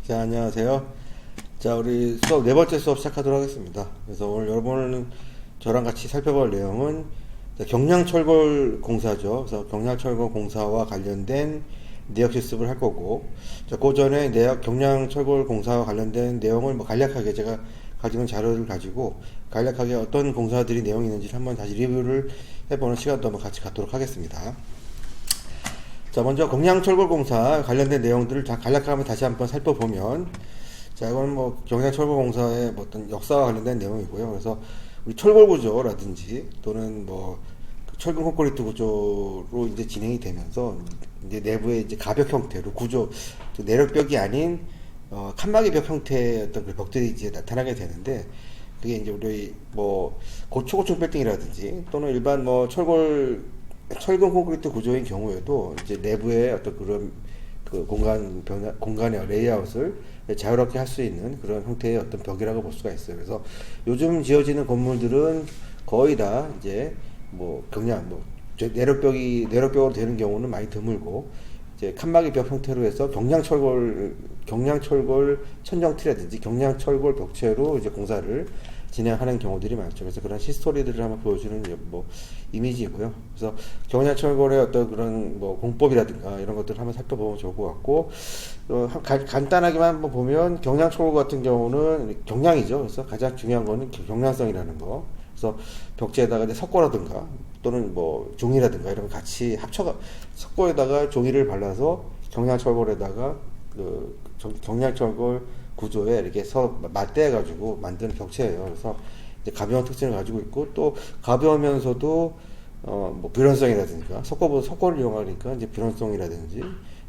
자, 안녕하세요. 자, 우리 수업, 네 번째 수업 시작하도록 하겠습니다. 그래서 오늘 여러분은 저랑 같이 살펴볼 내용은 경량철골 공사죠. 그래서 경량철골 공사와 관련된 내역 실습을 할 거고, 자, 그 전에 경량철골 공사와 관련된 내용을 간략하게 제가 가지고 있는 자료를 가지고 간략하게 어떤 공사들이 내용이 있는지를 한번 다시 리뷰를 해보는 시간도 한번 같이 갖도록 하겠습니다. 자, 먼저 경량철골 공사 관련된 내용들을 간략하게 다시 한번 살펴보면, 자, 이건 경량철골 공사의 어떤 역사와 관련된 내용이고요. 그래서 우리 철골 구조라든지 또는 철근 콘크리트 구조로 이제 진행이 되면서 이제 내부의 이제 가벽 형태로 구조, 내력벽이 아닌 칸막이 벽 형태의 어떤 그 벽들이 이제 나타나게 되는데, 그게 이제 우리 고층 빌딩이라든지 또는 일반 철근 콘크리트 구조인 경우에도 이제 내부의 어떤 그런 그 공간의 레이아웃을 자유롭게 할 수 있는 그런 형태의 어떤 벽이라고 볼 수가 있어요. 그래서 요즘 지어지는 건물들은 거의 다 이제 내력벽으로 되는 경우는 많이 드물고, 이제 칸막이 벽 형태로 해서 경량철골 천정틀이라든지 경량철골 벽체로 이제 공사를 진행하는 경우들이 많죠. 그래서 그런 히스토리들을 한번 보여주는 이미지이고요. 그래서 경량철골의 어떤 그런 공법이라든가 이런 것들을 한번 살펴보면 좋을 것 같고, 간단하게만 한번 보면 경량철골 같은 경우는 경량이죠. 그래서 가장 중요한 거는 경량성이라는 거. 그래서 벽체에다가 이제 석고라든가 또는 종이라든가 이런 거 같이 석고에다가 종이를 발라서 경량철골에다가 경량철골 구조에 이렇게 맞대어 가지고 만드는 벽체예요. 그래서 이제 가벼운 특징을 가지고 있고, 또 가벼우면서도 불연성이라든가 석고를 이용하니까 이제 불연성이라든지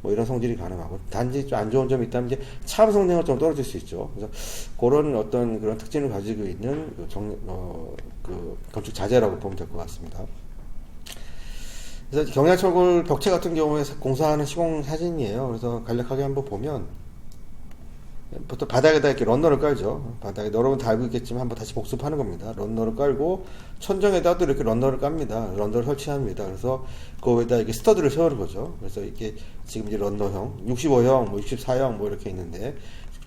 이런 성질이 가능하고, 단지 좀 안 좋은 점이 있다면 이제 차암 성능은 좀 떨어질 수 있죠. 그래서 그런 어떤 그런 특징을 가지고 있는 그 건축 자재라고 보면 될 것 같습니다. 그래서 경량철골 벽체 같은 경우에 공사하는 시공 사진이에요. 그래서 간략하게 한번 보면, 보통 바닥에다 이렇게 런너를 깔죠. 바닥에 여러분 다 알고 있겠지만 한번 다시 복습하는 겁니다. 런너를 깔고 천정에다도 이렇게 런너를 깝니다. 런너를 설치합니다. 그래서 그 위에다 이렇게 스터드를 세우는 거죠. 그래서 이게 지금 이제 런너형, 65형, 64형 이렇게 있는데,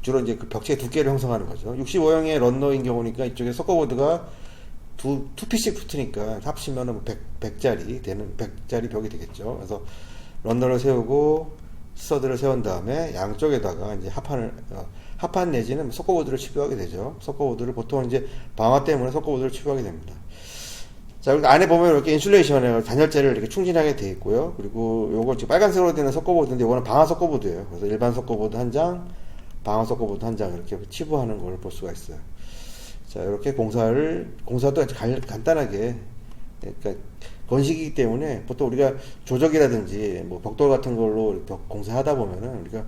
주로 이제 그 벽체의 두께를 형성하는 거죠. 65형의 런너인 경우니까 이쪽에 석고보드가 두 피씩 붙으니까 합치면은 100짜리 벽이 되겠죠. 그래서 런너를 세우고 스터드를 세운 다음에 양쪽에다가 이제 합판 내지는 석고보드를 치부하게 되죠. 석고보드를 보통 이제 방화 때문에 석고보드를 치부하게 됩니다. 자, 그리고 안에 보면 이렇게 인슐레이션에 단열재를 이렇게 충진하게 되어 있고요. 그리고 요거 지금 빨간색으로 되는 석고보드인데, 이거는 방화 석고보드예요. 그래서 일반 석고보드 한 장, 방화 석고보드 한 장 이렇게 치부하는 걸 볼 수가 있어요. 자, 이렇게 공사도 간단하게, 그러니까 건식이기 때문에 보통 우리가 조적이라든지 벽돌 같은 걸로 공사하다 보면은 우리가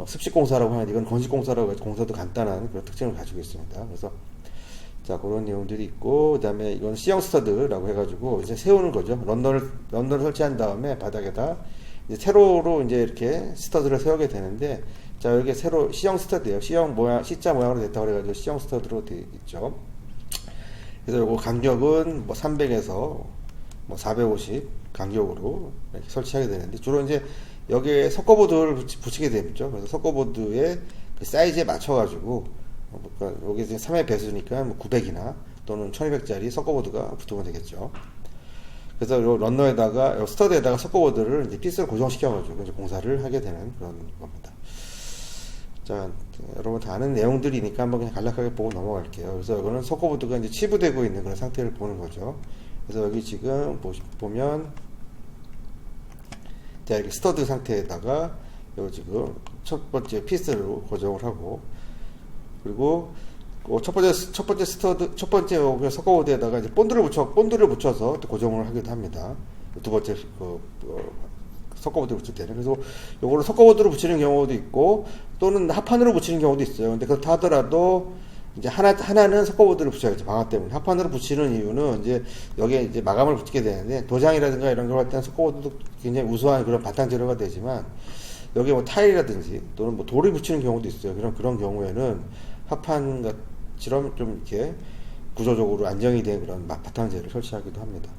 습식 공사라고 하는데, 이건 건식 공사라고 해서 공사도 간단한 그런 특징을 가지고 있습니다. 그래서 자, 그런 내용들이 있고, 그 다음에 이건 C형 스터드라고 해가지고 이제 세우는 거죠. 런너를 설치한 다음에 바닥에다 이제 세로로 이제 이렇게 스터드를 세우게 되는데, 자, 여기 세로 C형 스터드예요. C자 모양으로 됐다고 그래가지고 C형 스터드로 되어 있죠. 그래서 요거 간격은 300에서 450 간격으로 이렇게 설치하게 되는데, 주로 이제 여기에 석고보드를 붙이게 되죠. 그래서 석고보드의 그 사이즈에 맞춰가지고, 여기 이제 3의 배수니까 900이나 또는 1200짜리 석고보드가 붙으면 되겠죠. 그래서 요 런너에다가, 요 스터드에다가 석고보드를 이제 피스를 고정시켜가지고 이제 공사를 하게 되는 그런 겁니다. 자, 여러분 다 아는 내용들이니까 한번 그냥 간략하게 보고 넘어갈게요. 그래서 이거는 석고보드가 이제 치부되고 있는 그런 상태를 보는 거죠. 그래서 여기 지금 보면, 자, 이렇게 스터드 상태에다가 요 지금 첫 번째 피스로 고정을 하고, 그리고 첫 번째 석고보드에다가 이제 본드를 붙여서 또 고정을 하기도 합니다. 두 번째 석고보드를 붙일 때는. 그래서 요거를 석고보드로 붙이는 경우도 있고, 또는 합판으로 붙이는 경우도 있어요. 근데 그렇다 하더라도 이제 하나는 석고보드를 붙여야죠. 방화 때문에. 합판으로 붙이는 이유는 이제 여기에 이제 마감을 붙이게 되는데, 도장이라든가 이런 걸 할 때는 석고보드도 굉장히 우수한 그런 바탕 재료가 되지만, 여기에 타일이라든지 또는 돌을 붙이는 경우도 있어요. 그런 경우에는 합판처럼 좀 이렇게 구조적으로 안정이 된 그런 바탕 재료를 설치하기도 합니다.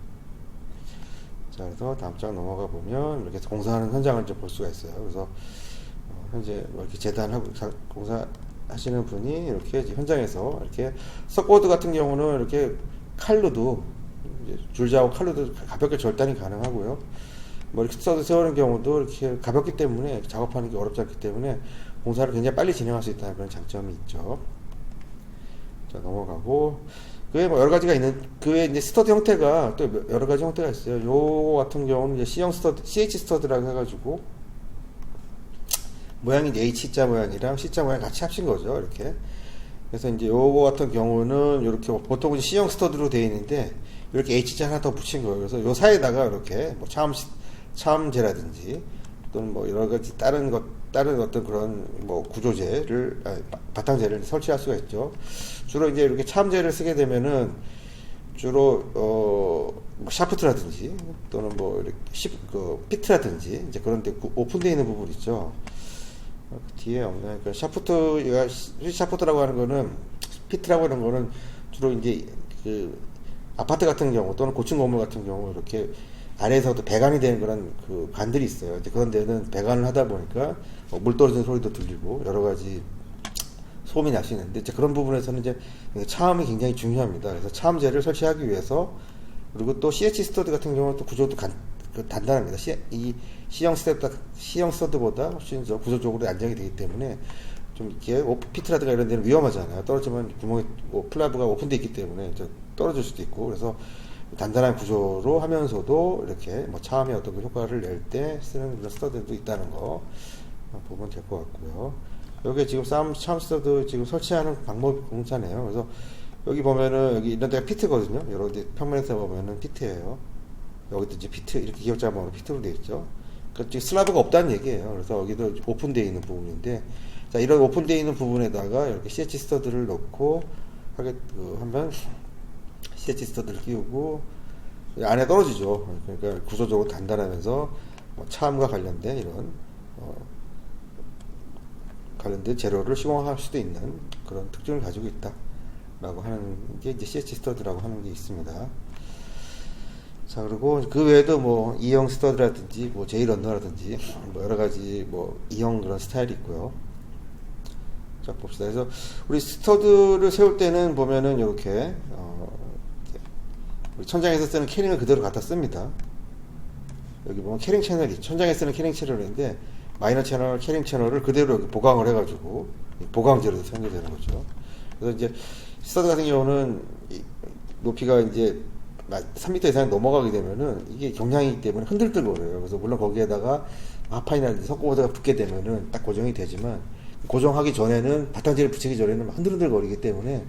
자, 그래서 다음 장 넘어가 보면 이렇게 공사하는 현장을 좀 볼 수가 있어요. 그래서 현재 뭐 이렇게 재단하고 공사하시는 분이 이렇게 현장에서 이렇게 서코보드 같은 경우는 이렇게 칼로도 줄자하고 칼로도 가볍게 절단이 가능하고요. 뭐 이렇게 스터드 세우는 경우도 이렇게 가볍기 때문에 작업하는 게 어렵지 않기 때문에 공사를 굉장히 빨리 진행할 수 있다는 그런 장점이 있죠. 자, 넘어가고 그에 뭐 여러 가지가 있는 그에 이제 스터드 형태가 또 여러 가지 형태가 있어요. 요 같은 경우는 이제 C형 스터드, CH 스터드라고 해가지고 모양이 이제 H자 모양이랑 C자 모양 같이 합친 거죠. 이렇게. 그래서 이제 요거 같은 경우는 이렇게 보통 이제 C형 스터드로 되어 있는데 이렇게 H자 하나 더 붙인 거예요. 그래서 요 사이에다가 이렇게 뭐 차음제라든지 또는 뭐 여러 가지 다른 어떤 그런 뭐 구조재를, 바탕재를 설치할 수가 있죠. 주로 이제 이렇게 차음재를 쓰게 되면은 주로, 뭐 샤프트라든지 또는 뭐 이렇게 피트라든지 이제 그런 데 오픈되어 있는 부분 있죠. 그 뒤에 없나요? 그러니까 샤프트라고 하는 거는, 피트라고 하는 거는 주로 이제 그 아파트 같은 경우 또는 고층 건물 같은 경우 이렇게 아래에서도 배관이 되는 그런 그 관들이 있어요. 이제 그런 데는 배관을 하다 보니까 물 떨어지는 소리도 들리고 여러 가지 소음이 날 수 있는데 이제 그런 부분에서는 이제 차음이 굉장히 중요합니다. 그래서 차음재를 설치하기 위해서 그리고 또 CH 스터드 같은 경우는 또 구조도 단단합니다. 이 C형 스터드보다 훨씬 더 구조적으로 안정이 되기 때문에 좀 이렇게 피트라든가 이런 데는 위험하잖아요. 떨어지면 구멍이 플라브가 오픈되어 있기 때문에 떨어질 수도 있고 그래서 단단한 구조로 하면서도 이렇게 뭐 차음의 어떤 그 효과를 낼 때 쓰는 그런 스터드도 있다는 거 보면 될 것 같고요. 여기 지금 차음 스터드 지금 설치하는 방법 공사네요. 그래서 여기 보면은 여기 이런 데가 피트거든요. 여러 데 평면에서 보면은 피트예요. 여기도 이제 피트 이렇게 기억자 번호로 피트로 되어 있죠. 그러니까 지금 슬라브가 없다는 얘기예요. 그래서 여기도 오픈되어 있는 부분인데 자 이런 오픈되어 있는 부분에다가 이렇게 CH 스터드를 넣고 하면 CH 스터드를 끼우고 안에 떨어지죠. 그러니까 구조적으로 단단하면서 뭐 차음과 관련된 이런 관련된 재료를 시공할 수도 있는 그런 특징을 가지고 있다라고 하는 게 이제 CH 스터드라고 하는 게 있습니다. 자 그리고 그 외에도 뭐 E형 스터드라든지 뭐 J 런너라든지 뭐 여러 가지 뭐 E형 그런 스타일이 있고요. 자 봅시다. 그래서 우리 스터드를 세울 때는 보면은 이렇게 천장에서 쓰는 캐링을 그대로 갖다 씁니다. 여기 보면 캐링 채널이 천장에 쓰는 캐링 채널인데 마이너 채널, 캐링 채널을 그대로 여기 보강을 해가지고 보강재로 사용되는 거죠. 그래서 이제 스터드 같은 경우는 높이가 이제 3m 이상 넘어가게 되면은 이게 경량이기 때문에 흔들흔들거려요. 그래서 물론 거기에다가 하판이나 석고보드가 붙게 되면은 딱 고정이 되지만 고정하기 전에는 바탕재를 붙이기 전에는 흔들흔들거리기 때문에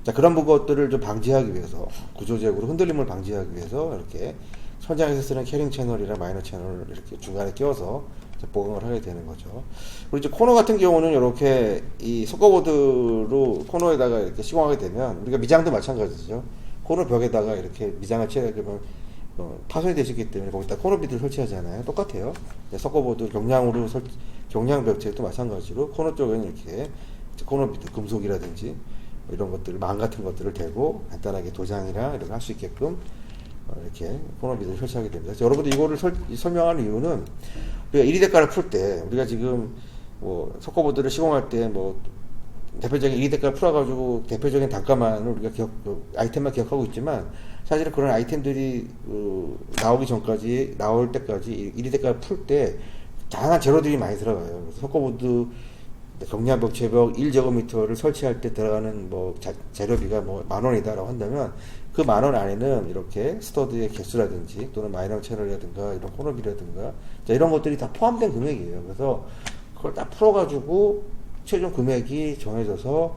자 그런 것들을 좀 방지하기 위해서 구조적으로 흔들림을 방지하기 위해서 이렇게 천장에서 쓰는 캐링 채널이나 마이너 채널을 이렇게 중간에 끼워서 보강을 하게 되는 거죠. 그리고 이제 코너 같은 경우는 이렇게 이 석고보드로 코너에다가 이렇게 시공하게 되면 우리가 미장도 마찬가지죠. 코너 벽에다가 이렇게 미장을 칠하게 되면 파손이 되시기 때문에 거기다 코너 비드를 설치하잖아요. 똑같아요. 석고보드 경량 벽체도 마찬가지로 코너 쪽에는 이렇게 코너 비드 금속이라든지 이런 것들 망 같은 것들을 대고 간단하게 도장이랑 이런 거 할 수 있게끔 이렇게 코너 비드를 설치하게 됩니다. 그래서 여러분들 이거를 설명하는 이유는 우리가 1위 대가를 풀 때 우리가 지금 뭐 석고보드를 시공할 때 뭐 대표적인 1위 대가를 풀어가지고 대표적인 단가만 우리가 아이템만 기억하고 있지만 사실은 그런 아이템들이 나오기 전까지 나올 때까지 1위 대가를 풀 때 다양한 재료들이 많이 들어가요. 그래서 석고보드 경량벽 제벽 1제곱미터를 설치할 때 들어가는 뭐 재료비가 뭐 10,000원이다라고 한다면 그 10,000원 안에는 이렇게 스터드의 개수라든지 또는 마이너 채널이라든가 이런 코너비라든가 이런 것들이 다 포함된 금액이에요. 그래서 그걸 딱 풀어가지고 최종 금액이 정해져서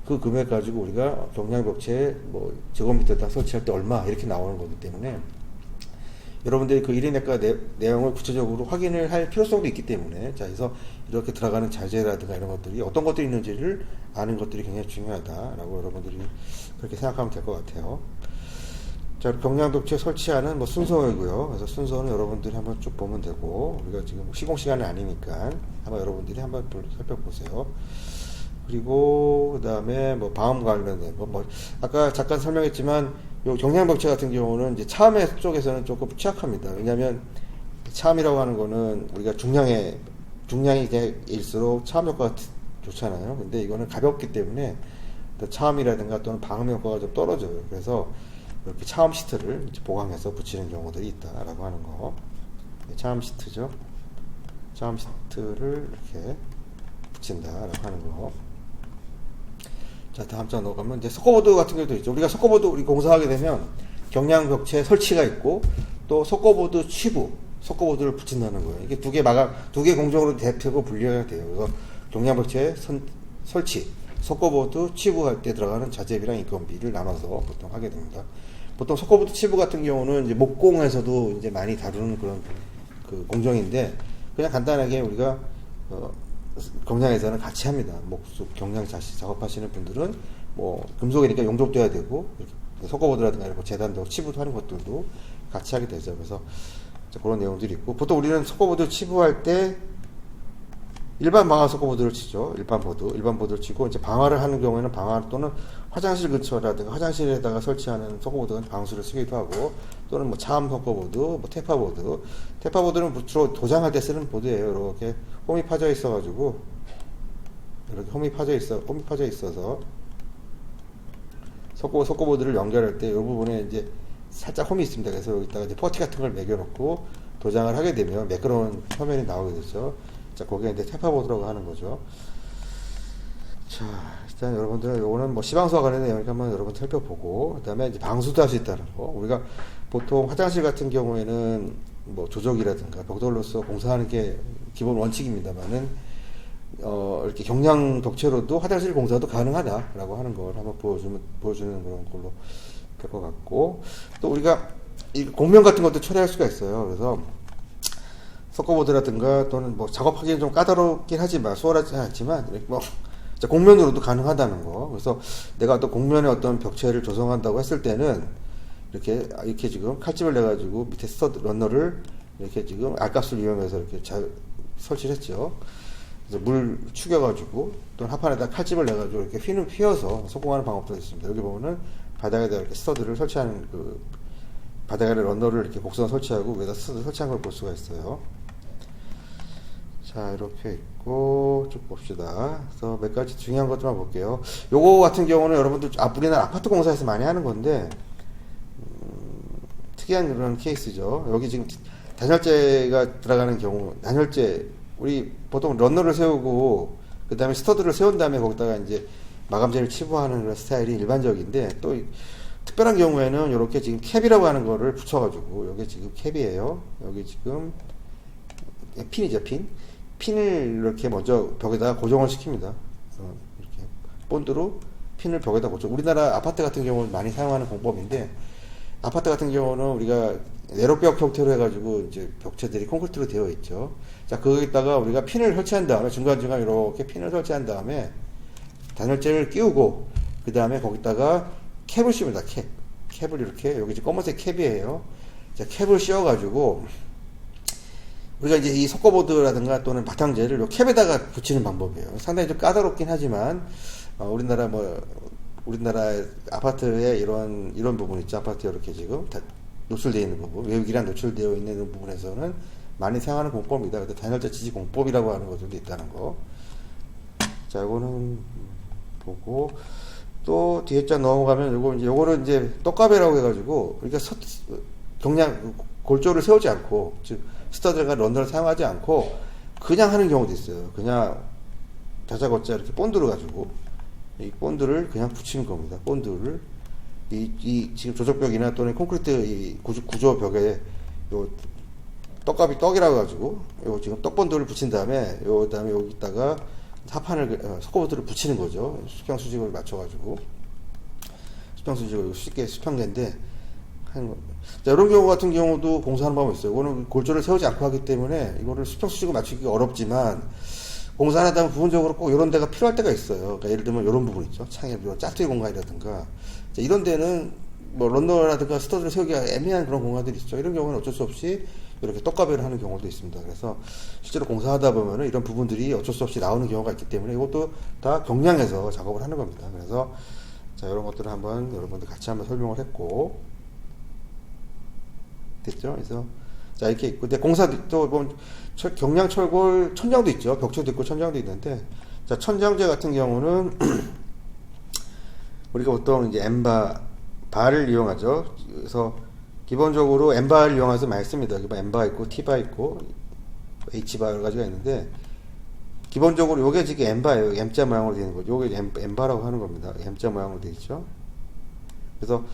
그 금액 가지고 우리가 경량벽체 뭐 제곱미터 딱 설치할 때 얼마 이렇게 나오는 거기 때문에 여러분들이 그 1인 내과 내용을 구체적으로 확인을 할 필요성도 있기 때문에 자 그래서 이렇게 들어가는 자재라든가 이런 것들이 어떤 것들이 있는지를 아는 것들이 굉장히 중요하다라고 여러분들이 그렇게 생각하면 될 것 같아요. 자 경량벽체 설치하는 뭐 순서이고요. 그래서 순서는 여러분들이 한번 쭉 보면 되고 우리가 지금 시공 시간이 아니니까 한번 여러분들이 한번 살펴보세요. 그리고 그 다음에 뭐 방음 관련된 뭐 아까 잠깐 설명했지만 요 경량벽체 같은 경우는 이제 차음의 쪽에서는 조금 취약합니다. 왜냐하면 차음이라고 하는 거는 우리가 중량의 중량이 일수록 차음 효과가 좋잖아요. 근데 이거는 가볍기 때문에 또 차음이라든가 또는 방음 효과가 좀 떨어져요. 그래서 이렇게 차음 시트를 보강해서 붙이는 경우들이 있다라고 하는 거. 차음 시트죠. 차음 시트를 이렇게 붙인다라고 하는 거. 자, 다음 장 넘어가면 이제 석고보드 같은 경우도 있죠. 우리가 석고보드 우리 공사하게 되면 경량 벽체 설치가 있고 또 석고보드 치부, 석고보드를 붙인다는 거예요. 이게 두 개 공정으로 대표고 분리해야 돼요. 그래서 경량 벽체 설치, 석고보드 치부할 때 들어가는 자재비랑 인건비를 나눠서 보통 하게 됩니다. 보통 석고보드 치부 같은 경우는 이제 목공에서도 이제 많이 다루는 그런 그 공정인데 그냥 간단하게 우리가 경량에서는 같이 합니다. 목수 경량 작업하시는 분들은 뭐 금속이니까 용접돼야 되고 석고보드라든가 이런 재단도 치부도 하는 것들도 같이 하게 되죠. 그래서 그런 내용들이 있고 보통 우리는 석고보드 치부할 때 일반 방화 석고보드를 치죠. 일반 보드를 치고 이제 방화를 하는 경우에는 방화 또는 화장실 근처라든가 화장실에다가 설치하는 석고보드는 방수를 쓰기도 하고 또는 뭐 차암 석고보드, 뭐 테파보드는 주로 도장할 때 쓰는 보드예요. 이렇게 홈이 파져 있어가지고 이렇게 홈이 파져 있어서 석고보드를 연결할 때 이 부분에 이제 살짝 홈이 있습니다. 그래서 여기다가 이제 퍼티 같은 걸 매겨놓고 도장을 하게 되면 매끄러운 표면이 나오게 되죠. 자, 거기에 이제 테파보드라고 하는 거죠. 자, 일단 여러분들, 요거는 뭐 시방수와 관련된 내용이니까 한번 여러분 살펴보고, 그 다음에 이제 방수도 할 수 있다는 거. 우리가 보통 화장실 같은 경우에는 뭐 조적이라든가 벽돌로서 공사하는 게 기본 원칙입니다만은, 이렇게 경량 벽체로도 화장실 공사도 가능하다라고 하는 걸 한번 보여주는 그런 걸로 될 것 같고, 또 우리가 이 공명 같은 것도 처리할 수가 있어요. 그래서 석고보드라든가 또는 뭐 작업하기는 좀 까다롭긴 하지만 수월하지 않지만 뭐 공면으로도 가능하다는 거. 그래서 내가 또 공면에 어떤 벽체를 조성한다고 했을 때는 이렇게 지금 칼집을 내 가지고 밑에 러너를 이렇게 지금 알값을 이용해서 이렇게 잘 설치를 했죠. 그래서 물 축여 가지고 또는 하판에다 칼집을 내 가지고 이렇게 휘어서 소공하는 방법도 있습니다. 여기 보면은 바닥에다 이렇게 스터드를 설치하는 바닥에 러너를 이렇게 곡선 설치하고 위에다 스터드 설치한 걸 볼 수가 있어요. 자, 이렇게 있고 쭉 봅시다. 그래서 몇 가지 중요한 것들만 볼게요. 요거 같은 경우는 여러분들 우리나라 아파트 공사에서 많이 하는 건데 특이한 그런 케이스죠. 여기 지금 단열재가 들어가는 경우, 단열재 우리 보통 러너를 세우고 그 다음에 스터드를 세운 다음에 거기다가 이제 마감재를 치부하는 그런 스타일이 일반적인데 또 특별한 경우에는 이렇게 지금 캡이라고 하는 거를 붙여가지고 여기 지금 캡이에요. 여기 지금 핀이죠, 핀을 이렇게 먼저 벽에다가 고정을 시킵니다. 이렇게 본드로 핀을 벽에다 고정. 우리나라 아파트 같은 경우는 많이 사용하는 공법인데 아파트 같은 경우는 우리가 내로벽 형태로 해가지고 이제 벽체들이 콘크리트로 되어 있죠. 자, 거기다가 우리가 핀을 설치한 다음에 중간중간 이렇게 핀을 설치한 다음에 단열재를 끼우고 그 다음에 거기다가 캡을 씌웁니다. 캡을 이렇게 여기 지금 검은색 캡이에요. 자, 캡을 씌워가지고 우리가 이제 이 석고보드라든가 또는 바탕재를 요 캡에다가 붙이는 방법이에요. 상당히 좀 까다롭긴 하지만 우리나라 아파트에 이런 부분 있죠. 아파트에 이렇게 지금 노출되어 있는 부분, 외국이랑 노출되어 있는 부분에서는 많이 사용하는 공법입니다. 근데 단열재 지지 공법이라고 하는 것들도 있다는 거. 자, 이거는 보고 또 뒤에 쫙 넘어가면 요거는 이제 떡가베라고 해가지고 우리가 경량 골조를 세우지 않고 즉 스터드가 러너를 사용하지 않고 그냥 하는 경우도 있어요. 그냥 다짜고짜 이렇게 본드를 가지고 이 본드를 그냥 붙이는 겁니다. 본드를 이 지금 조적벽이나 또는 콘크리트 이 구조벽에 요 떡이라고 가지고 요 지금 떡본드를 붙인 다음에 다음에 여기다가 하판을 석고보드를 붙이는 거죠. 수평 수직을 맞춰가지고 수평 수직을 쉽게 수평계인데 하는 거. 자, 이런 경우 같은 경우도 공사하는 방법이 있어요. 이거는 골조를 세우지 않고 하기 때문에 이거를 수평 수직을 맞추기가 어렵지만 공사하다 보면 부분적으로 꼭 이런 데가 필요할 때가 있어요. 그러니까 예를 들면 이런 부분 있죠. 창의 짜투리 공간이라든가 자, 이런 데는 뭐 런너라든가 스터드를 세우기가 애매한 그런 공간들이 있죠. 이런 경우는 어쩔 수 없이 이렇게 떡가베를 하는 경우도 있습니다. 그래서 실제로 공사하다 보면은 이런 부분들이 어쩔 수 없이 나오는 경우가 있기 때문에 이것도 다 경량해서 작업을 하는 겁니다. 그래서 자, 이런 것들을 한번 여러분들 같이 한번 설명을 했고 됐죠? 그래서 자, 이렇게 있고, 근데 공사도 또 보면 경량 철골 천장도 있죠. 벽체도 있고 천장도 있는데, 자, 천장재 같은 경우는 우리가 보통 이제 엠바 바를 이용하죠. 그래서 기본적으로 엠바를 이용해서 많이 씁니다. 여기 엠바 있고 T바 있고 H바 여러 가지가 있는데, 기본적으로 요게 지금 엠바예요. M자 모양으로 되어 있는 거죠. 요게 엠바라고 하는 겁니다. M자 모양으로 되어 있죠. 그래서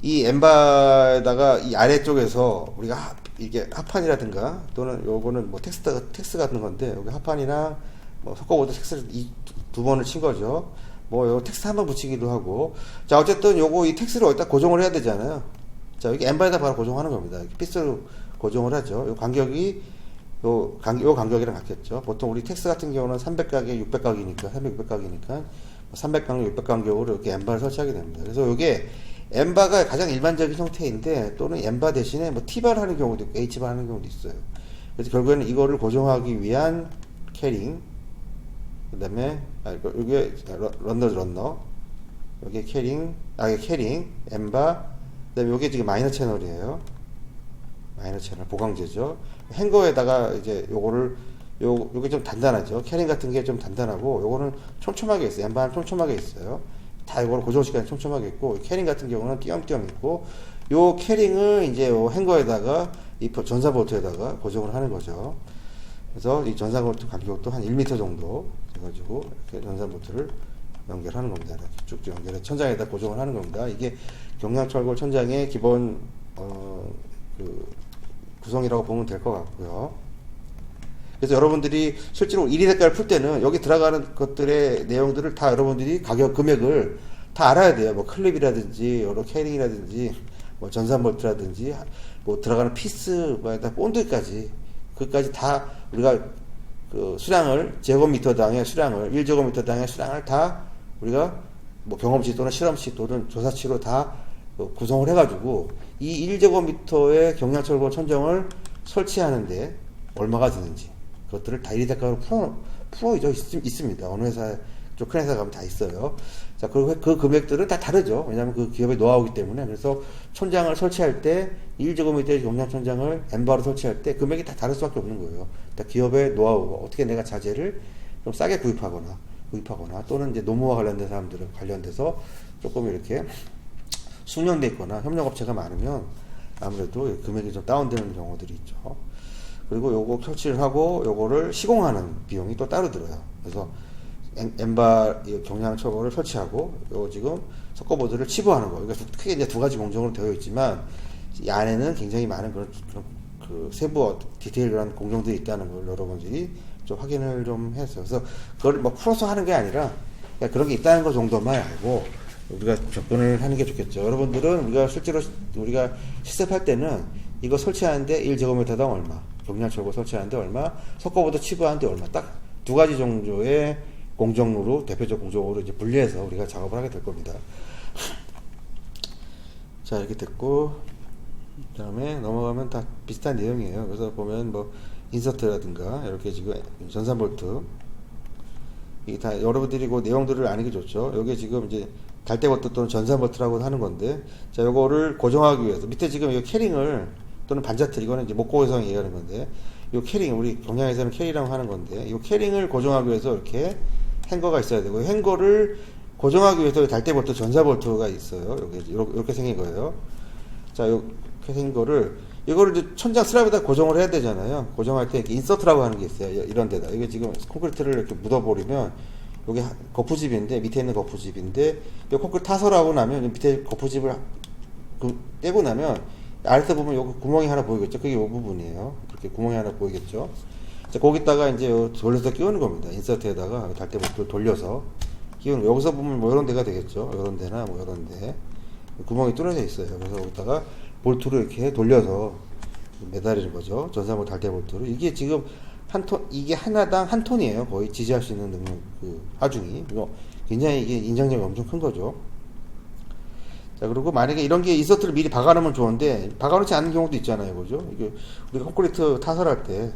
이 엠바에다가 이 아래쪽에서 우리가 이게 하판이라든가 또는 요거는 뭐 텍스 같은 건데, 여기 하판이나 뭐 석고보드 텍스를 이 두 번을 친 거죠. 뭐 요 텍스 한 번 붙이기도 하고. 자, 어쨌든 요거 이 텍스를 어디다 고정을 해야 되잖아요. 자, 여기 엠바에다 바로 고정하는 겁니다. 피스로 고정을 하죠. 요 간격이 요 간격이랑 같겠죠. 보통 우리 텍스 같은 경우는 300각에 600각이니까 300, 600각이니까 300간격, 600간격으로 이렇게 엠바를 설치하게 됩니다. 그래서 요게 엠바가 가장 일반적인 형태인데, 또는 엠바 대신에 뭐 T바를 하는 경우도 있고 H바 하는 경우도 있어요. 그래서 결국에는 이거를 고정하기 위한 캐링, 그 다음에 이게 런너, 여기 캐링, 이게 캐링, 엠바, 그 다음에 요게 지금 마이너 채널이에요. 마이너 채널 보강제죠. 행거에다가 이제 요게 좀 단단하죠. 캐링 같은 게 좀 단단하고, 요거는 촘촘하게 있어요. 엠바는 촘촘하게 있어요. 다 이걸 고정시키는 촘촘하게 있고, 캐링 같은 경우는 띄엄띄엄 있고, 요 캐링을 이제 요 행거에다가 이 전사 볼트에다가 고정을 하는 거죠. 그래서 이 전사 볼트 간격도 한 1m 정도 해가지고 이렇게 전사 볼트를 연결하는 겁니다. 이렇게 쭉쭉 연결해 천장에다 고정을 하는 겁니다. 이게 경량철골 천장의 기본 구성이라고 보면 될 것 같고요. 그래서 여러분들이 실제로 1위 대가를 풀 때는 여기 들어가는 것들의 내용들을 다 여러분들이 금액을 다 알아야 돼요. 뭐 클립이라든지 여러 캐링이라든지 뭐 전산볼트라든지 뭐 들어가는 피스 뭐다 본드까지, 그까지 다 우리가 그 수량을 제곱미터당의 수량을 1제곱미터당의 수량을 다 우리가 뭐 경험치 또는 실험치 또는 조사치로 다 구성을 해가지고 이 1제곱미터의 경량철골 천정을 설치하는데 얼마가 드는지 그것들을 다 1위 대가로 있습니다. 어느 회사, 좀 큰 회사 가면 다 있어요. 자, 그 금액들은 다 다르죠. 왜냐하면 그 기업의 노하우이기 때문에. 그래서 천장을 설치할 때 1제곱미터의 경량 천장을 엠바로 설치할 때 금액이 다 다를 수밖에 없는 거예요. 다 기업의 노하우가 어떻게 내가 자재를 좀 싸게 구입하거나 또는 이제 노무와 관련된 사람들은 관련돼서 조금 이렇게 숙련돼 있거나 협력업체가 많으면 아무래도 금액이 좀 다운되는 경우들이 있죠. 그리고 요거 설치를 하고 요거를 시공하는 비용이 또 따로 들어요. 그래서 엠바 경량 철골을 설치하고 요 지금 석고보드를 치부하는 거. 그러니까 크게 이제 두 가지 공정으로 되어 있지만 이 안에는 굉장히 많은 그런 그 세부 디테일한 공정들이 있다는 걸 여러분들이 좀 확인을 좀 했어요. 그래서 그걸 뭐 풀어서 하는 게 아니라 그냥 그런 게 있다는 거 정도만 알고 우리가 접근을 하는 게 좋겠죠. 여러분들은 우리가 실제로 우리가 실습할 때는 이거 설치하는데 1제곱미터당 얼마, 경량 철골 설치하는데 얼마, 석고보드 치부하는데 얼마, 딱 두 가지 정도의 공정으로, 대표적 공정으로 이제 분리해서 우리가 작업을 하게 될 겁니다. 자, 이렇게 됐고, 그 다음에 넘어가면 다 비슷한 내용이에요. 그래서 보면 뭐, 인서트라든가, 이렇게 지금 전산볼트, 이게 다 여러분들이 그 내용들을 아는 게 좋죠. 여기 지금 이제 갈대볼트 또는 전산볼트라고 하는 건데, 자, 요거를 고정하기 위해서, 밑에 지금 이 캐링을, 또는 반자틀, 이거는 이제 목고해서 얘기하는 건데, 요 캐링, 우리 경량에서는 캐리라고 하는 건데, 요 캐링을 고정하기 위해서 이렇게 행거가 있어야 되고, 행거를 고정하기 위해서 달대볼트, 전사볼트가 있어요. 이렇게 생긴 거예요. 자, 이렇게 생긴 거를, 이거를 이제 천장 슬랍에다 고정을 해야 되잖아요. 고정할 때 이렇게 인서트라고 하는 게 있어요. 이런 데다. 이게 지금 콘크리트를 이렇게 묻어버리면, 여기 거푸집인데, 밑에 있는 거푸집인데, 이 콘크리트 타설하고 나면, 밑에 거푸집을 떼고 나면, 아래서 보면 여기 구멍이 하나 보이겠죠? 그게 이 부분이에요. 이렇게 구멍이 하나 보이겠죠? 자, 거기다가 이제 돌려서 끼우는 겁니다. 인서트에다가 달대볼트를 돌려서 끼우는 거. 여기서 보면 뭐 이런 데가 되겠죠? 이런 데나 뭐 이런 데. 구멍이 뚫어져 있어요. 그래서 거기다가 볼트를 이렇게 돌려서 매달리는 거죠. 전사볼 달대볼트로. 이게 지금 이게 하나당 한 톤이에요. 거의 지지할 수 있는 능력, 하중이. 이거 굉장히 이게 인장력이 엄청 큰 거죠. 자, 그리고 만약에 이런 게 인서트를 미리 박아놓으면 좋은데, 박아놓지 않는 경우도 있잖아요. 그죠? 이게, 우리가 콘크리트 타설할 때,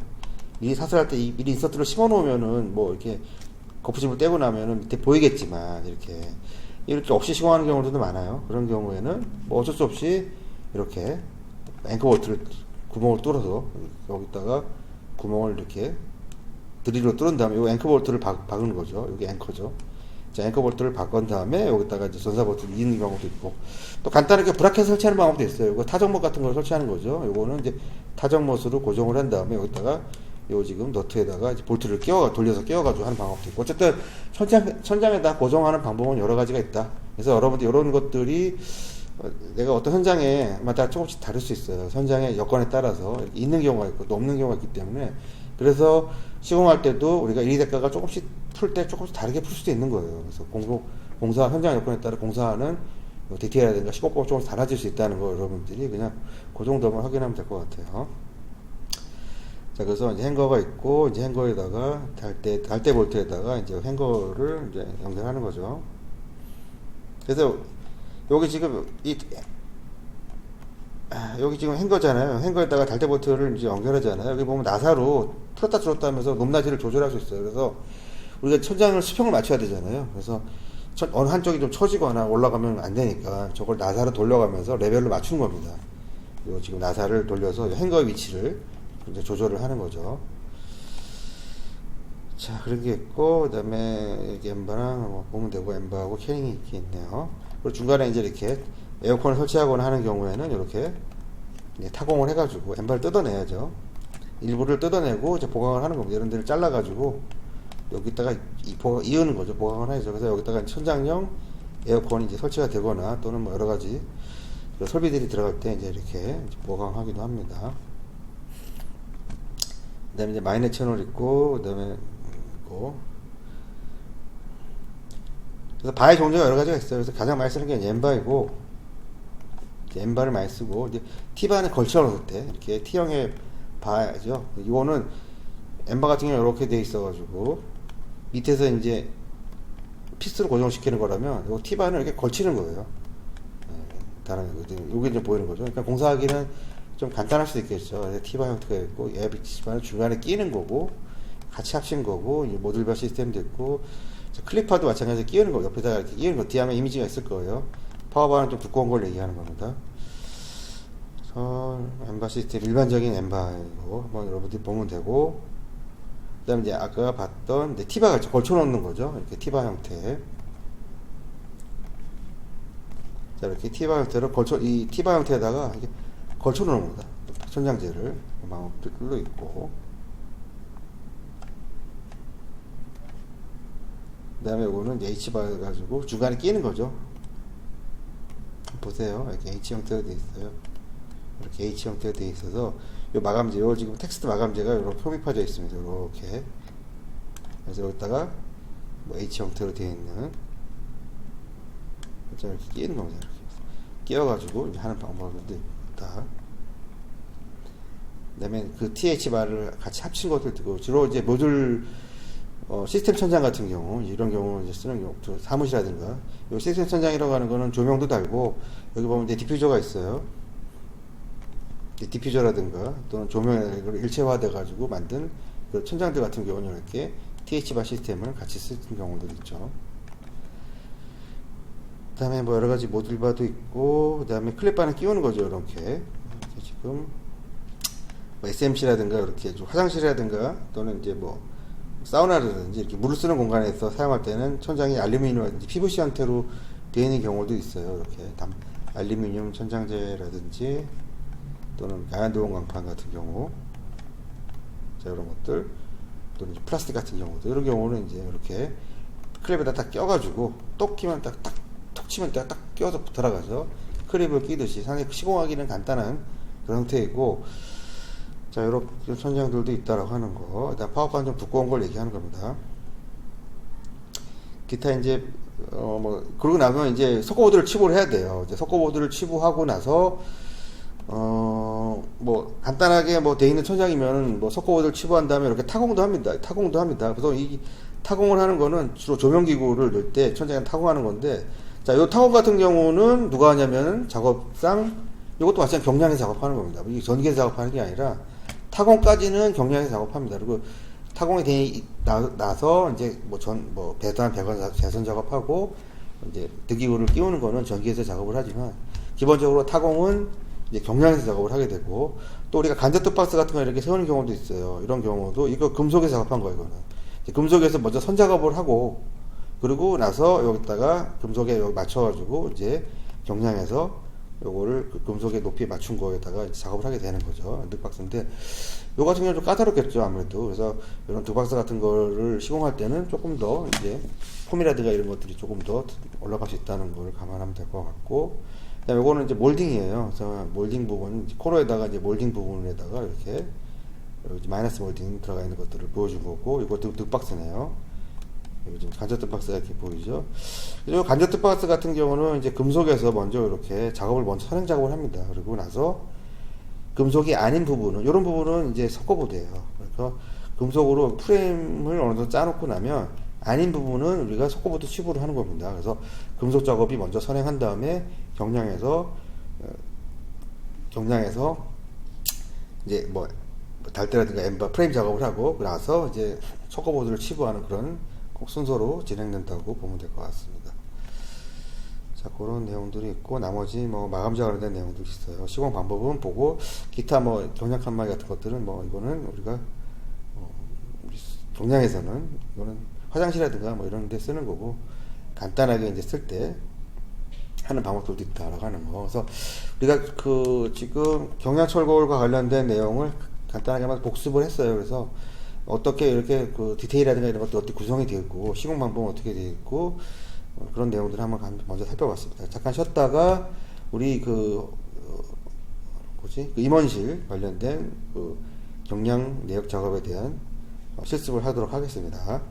미리 인서트를 심어놓으면은, 뭐, 이렇게, 거푸집을 떼고 나면은 밑에 보이겠지만, 이렇게 없이 시공하는 경우도 많아요. 그런 경우에는, 뭐 어쩔 수 없이, 이렇게, 앵커볼트를 구멍을 뚫어서 여기다가 구멍을 이렇게 드릴로 뚫은 다음에 요 앵커 볼트를 박은 거죠. 여기 앵커죠. 자, 앵커 볼트를 바꾼 다음에 여기다가 이제 전사 볼트를 이는 경우도 있고, 또 간단하게 브라켓 설치하는 방법도 있어요. 이거 타정못 같은 걸 설치하는 거죠. 요거는 이제 타정못으로 고정을 한 다음에 여기다가 요 지금 너트에다가 이제 볼트를 돌려서 끼워가지고 하는 방법도 있고, 어쨌든 천장에다 고정하는 방법은 여러 가지가 있다. 그래서 여러분들 이런 것들이 내가 어떤 현장에 마다 조금씩 다를 수 있어요. 현장의 여건에 따라서 있는 경우가 있고 또 없는 경우가 있기 때문에, 그래서 시공할 때도 우리가 1위 대가가 조금씩 풀 때 조금씩 다르게 풀 수도 있는 거예요. 그래서 공사 현장 여건에 따라 공사하는 디테일이라든가 시공법이 조금씩 달라질 수 있다는 거 여러분들이 그냥 그 정도만 확인하면 될 것 같아요. 자, 그래서 이제 행거가 있고, 이제 행거에다가 달대 볼트에다가 이제 행거를 이제 연결하는 거죠. 그래서 여기 지금 여기 지금 행거잖아요. 행거에다가 달대 볼트를 이제 연결하잖아요. 여기 보면 나사로 풀었다 줄었다 하면서 높낮이를 조절할 수 있어요. 그래서 우리가 천장을 수평을 맞춰야 되잖아요. 그래서 어느 한쪽이 좀 처지거나 올라가면 안 되니까 저걸 나사로 돌려가면서 레벨로 맞추는 겁니다. 요 지금 나사를 돌려서 행거의 위치를 이제 조절을 하는 거죠. 자, 그런 게 있고, 그 다음에 여기 엠바랑 보면 되고, 엠바하고 캐닝이 이렇게 있네요. 그리고 중간에 이제 이렇게 에어컨을 설치하거나 하는 경우에는 이렇게 타공을 해가지고 엠바를 뜯어내야죠. 일부를 뜯어내고 이제 보강을 하는 겁니다. 이런 데를 잘라가지고 여기다가 이으는 거죠. 보강을 해야죠. 그래서 여기다가 천장용 에어컨이 이제 설치가 되거나 또는 뭐 여러 가지 설비들이 들어갈 때 이제 이렇게 보강하기도 합니다. 그 다음에 이제 마이너 채널 있고, 그 다음에 그래서 바의 종류가 여러 가지가 있어요. 그래서 가장 많이 쓰는 게 엠바이고, 엠바를 많이 쓰고, 이제 T바는 걸쳐 놓을 때 이렇게 T형의 바죠. 이거는 엠바 같은 경우 이렇게 돼 있어가지고 밑에서 이제 피스로 고정시키는 거라면 이 T바는 이렇게 걸치는 거예요. 다른 여기 이제 보이는 거죠. 그러니까 공사하기는 좀 간단할 수도 있겠죠. 그래서 T바 형태가 있고, T바는 중간에 끼는 거고, 같이 합친 거고, 모듈바 시스템도 있고, 클리퍼도 마찬가지로 끼우는 거, 옆에다가 이렇게 끼우는 거, 뒤에 하면 이미지가 있을 거예요. 파워바는 좀 두꺼운 걸 얘기하는 겁니다. 엠바 시스템, 일반적인 엠바이고, 한번 여러분들이 보면 되고, 그 다음에 이제 아까 봤던, 이제 T바 같이 걸쳐놓는 거죠. 이렇게 T바 형태. 자, 이렇게 T바 형태로 이 T바 형태에다가 이렇게 걸쳐놓는 겁니다. 천장재를 뚫려 있고, 그 다음에 이거는 이제 H바 가지고 중간에 끼는 거죠. 보세요. 이렇게 H 형태로 되어 있어요. 이렇게 H 형태로 되어 있어서 요 마감재, 요 지금 텍스트 마감재가 이렇게 표미파져 있습니다. 이렇게. 그래서 여기다가 뭐 H 형태로 되어 있는 이렇게 끼는 겁니다. 이렇게 끼워가지고 이제 하는 방법도 있다. 그 다음에 그 TH바를 같이 합친 것들 두고, 주로 이제 모듈 시스템 천장 같은 경우, 이런 경우 이제 쓰는 경우, 사무실이라든가, 이 시스템 천장이라고 하는 거는 조명도 달고, 여기 보면 이제 디퓨저가 있어요. 디퓨저라든가, 또는 조명을 일체화돼가지고 만든 그 천장들 같은 경우는 이렇게 TH바 시스템을 같이 쓰는 경우도 있죠. 그 다음에 뭐 여러 가지 모듈바도 있고, 그 다음에 클립바는 끼우는 거죠, 이렇게. 지금, 뭐 SMC라든가, 이렇게 좀 화장실이라든가, 또는 이제 뭐, 사우나라든지 이렇게 물을 쓰는 공간에서 사용할 때는 천장이 알루미늄이라든지 PVC 형태로 되어 있는 경우도 있어요. 이렇게 알루미늄 천장재라든지 또는 가연도형 강판 같은 경우, 자, 이런 것들, 또는 플라스틱 같은 경우도, 이런 경우는 이제 이렇게 클립에다 딱 껴가지고 톡 치면 톡 치면 딱 껴서 들어가죠. 클립을 끼듯이 상당히 시공하기는 간단한 그런 형태이고, 자, 이렇게 천장들도 있다라고 하는 거. 일단 파워판 좀 두꺼운 걸 얘기하는 겁니다. 기타 이제 그러고 나면 이제 석고보드를 치부를 해야 돼요. 이제 석고보드를 치부하고 나서 뭐 간단하게 뭐 돼 있는 천장이면 뭐 석고보드를 치부한 다음에 이렇게 타공도 합니다. 그래서 이 타공을 하는 거는 주로 조명기구를 넣을 때 천장에 타공하는 건데, 자, 요 타공 같은 경우는 누가 하냐면은 작업상 이것도 마찬가지로 경량에서 작업하는 겁니다. 이게 전기에서 작업하는 게 아니라 타공까지는 경량에서 작업합니다. 그리고 타공이 나서 이제 배선 배선 작업하고 이제 등기구를 끼우는 거는 전기에서 작업을 하지만, 기본적으로 타공은 이제 경량에서 작업을 하게 되고, 또 우리가 간접뚝 박스 같은 거 이렇게 세우는 경우도 있어요. 이런 경우도 이거 금속에서 작업한 거예요. 이거는 이제 금속에서 먼저 선 작업을 하고, 그리고 나서 여기다가 금속에 여기 맞춰가지고 이제 경량에서 요거를 그 금속의 높이에 맞춘 거에다가 이제 작업을 하게 되는 거죠. 늑박스인데 요 같은 경우는 좀 까다롭겠죠, 아무래도. 그래서 이런 늑박스 같은 거를 시공할 때는 조금 더 이제 폼이라든가 이런 것들이 조금 더 올라갈 수 있다는 걸 감안하면 될 것 같고, 그다음에 요거는 이제 몰딩이에요. 그래서 몰딩 부분, 코너에다가 이제 몰딩 부분에다가 이렇게 마이너스 몰딩 들어가 있는 것들을 보여준 거고, 이것도 늑박스네요. 요즘 간접뚝 박스가 이렇게 보이죠. 그리고 간접뚝 박스 같은 경우는 이제 금속에서 먼저 이렇게 작업을 먼저 선행 작업을 합니다. 그리고 나서 금속이 아닌 부분은, 이런 부분은 이제 섞어보대요. 그래서 금속으로 프레임을 어느 정도 짜놓고 나면 아닌 부분은 우리가 섞어보드 칩으로 하는 겁니다. 그래서 금속 작업이 먼저 선행한 다음에 경량에서 이제 뭐 달대라든가 엠바 프레임 작업을 하고, 나서 이제 섞어보드를 치부하는 그런 순서로 진행된다고 보면 될 것 같습니다. 자, 그런 내용들이 있고, 나머지 뭐 마감자 관련된 내용들이 있어요. 시공 방법은 보고, 기타 뭐 경량 칸막이 같은 것들은 뭐 이거는 우리가 우리 경량에서는 이거는 화장실이라든가 뭐 이런 데 쓰는 거고, 간단하게 이제 쓸 때 하는 방법들도 있다라고 하는 거. 그래서 우리가 그 지금 경량 철골과 관련된 내용을 간단하게 한번 복습을 했어요. 그래서 어떻게 이렇게 그 디테일이라든가 이런 것도 어떻게 구성이 되어 있고, 시공 방법은 어떻게 되어 있고, 그런 내용들을 한번 먼저 살펴봤습니다. 잠깐 쉬었다가 우리 그 임원실 관련된 그 경량 내역 작업에 대한 실습을 하도록 하겠습니다.